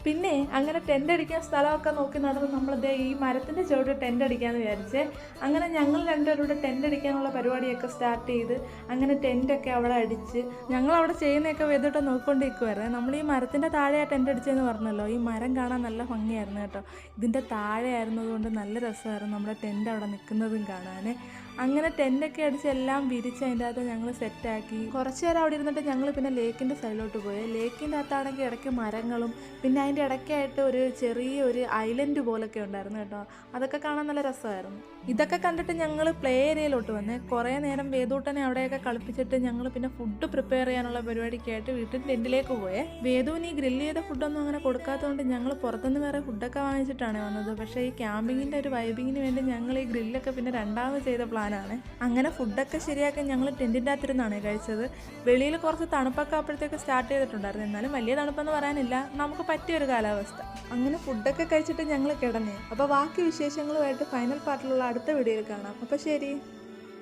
പിന്നെ അങ്ങനെ ടെൻ്റ് അടിക്കാൻ സ്ഥലമൊക്കെ നോക്കി നടന്ന് നമ്മളിത് ഈ മരത്തിൻ്റെ ചുവട്ടിൽ ടെൻ്റ് അടിക്കാമെന്ന് വിചാരിച്ചേ. അങ്ങനെ ഞങ്ങൾ രണ്ടുപേരുടെ ടെൻ്റ് അടിക്കാനുള്ള പരിപാടിയൊക്കെ സ്റ്റാർട്ട് ചെയ്ത് അങ്ങനെ ടെൻ്റൊക്കെ അവിടെ അടിച്ച് ഞങ്ങളവിടെ ചെയ്യുന്നതൊക്കെ വേദിട്ട് നോക്കിക്കൊണ്ടിരിക്കുമായിരുന്നു. നമ്മൾ ഈ മരത്തിൻ്റെ താഴെയാണ് ടെൻ്റ് അടിച്ചതെന്ന് പറഞ്ഞല്ലോ. ഈ മരം കാണാൻ നല്ല ഭംഗിയായിരുന്നു കേട്ടോ. ഇതിൻ്റെ താഴെ ആയിരുന്നതുകൊണ്ട് നല്ല രസമായിരുന്നു നമ്മുടെ ടെൻ്റ് അവിടെ നിൽക്കുന്നതും കാണാൻ. അങ്ങനെ ടെൻ്റൊക്കെ അടിച്ച് എല്ലാം വിരിച്ച് അതിൻ്റെ അകത്ത് ഞങ്ങൾ സെറ്റാക്കി കുറച്ച് നേരം അവിടെ ഇരുന്നിട്ട് ഞങ്ങൾ പിന്നെ ലേക്കിൻ്റെ സൈഡിലോട്ട് പോയി. ലേക്കിൻ്റെ അകത്താണെങ്കിൽ ഇടയ്ക്ക് മരങ്ങളും പിന്നെ അതിൻ്റെ ഇടയ്ക്കായിട്ട് ഒരു ചെറിയൊരു ഐലൻഡ് പോലൊക്കെ ഉണ്ടായിരുന്നു കേട്ടോ. അതൊക്കെ കാണാൻ നല്ല രസമായിരുന്നു. ഇതൊക്കെ കണ്ടിട്ട് ഞങ്ങൾ പ്ലേ ഏരിയയിലോട്ട് വന്ന് കുറേ നേരം വേദൂട്ടനെ അവിടെയൊക്കെ കളിപ്പിച്ചിട്ട് ഞങ്ങൾ പിന്നെ ഫുഡ് പ്രിപ്പയർ ചെയ്യാനുള്ള പരിപാടിക്കായിട്ട് വീട്ടിൽ ടെൻറ്റിലേക്ക് പോയേ. വേദുവിന് ഈ ഗ്രില്ല് ചെയ്ത ഫുഡൊന്നും അങ്ങനെ കൊടുക്കാത്തതുകൊണ്ട് ഞങ്ങൾ പുറത്തുനിന്ന് വേറെ ഫുഡൊക്കെ വാങ്ങിച്ചിട്ടാണ് വന്നത്. പക്ഷേ ഈ ക്യാമ്പിങ്ങിൻ്റെ ഒരു വൈബിങ്ങിന് വേണ്ടി ഞങ്ങൾ ഈ ഗ്രില്ലൊക്കെ പിന്നെ രണ്ടാമത് ചെയ്ത പ്ലാനാണ്. അങ്ങനെ ഫുഡൊക്കെ ശരിയാക്കി ഞങ്ങൾ ടെൻറ്റിൻ്റെ അകത്തിരുന്നാണ് കഴിച്ചത്. വെളിയിൽ കുറച്ച് തണുപ്പൊക്കെ അപ്പോഴത്തേക്ക് സ്റ്റാർട്ട് ചെയ്തിട്ടുണ്ടായിരുന്നു. എന്നാലും വലിയ തണുപ്പെന്ന് പറയാനില്ല, നമുക്ക് പറ്റിയൊരു കാലാവസ്ഥ. അങ്ങനെ ഫുഡൊക്കെ കഴിച്ചിട്ട് ഞങ്ങൾ കിടന്നേ. അപ്പോൾ ബാക്കി വിശേഷങ്ങളുമായിട്ട് ഫൈനൽ പാർട്ടിലുള്ള അടുത്ത വീഡിയോയിൽ കാണാം. അപ്പോൾ ശരി.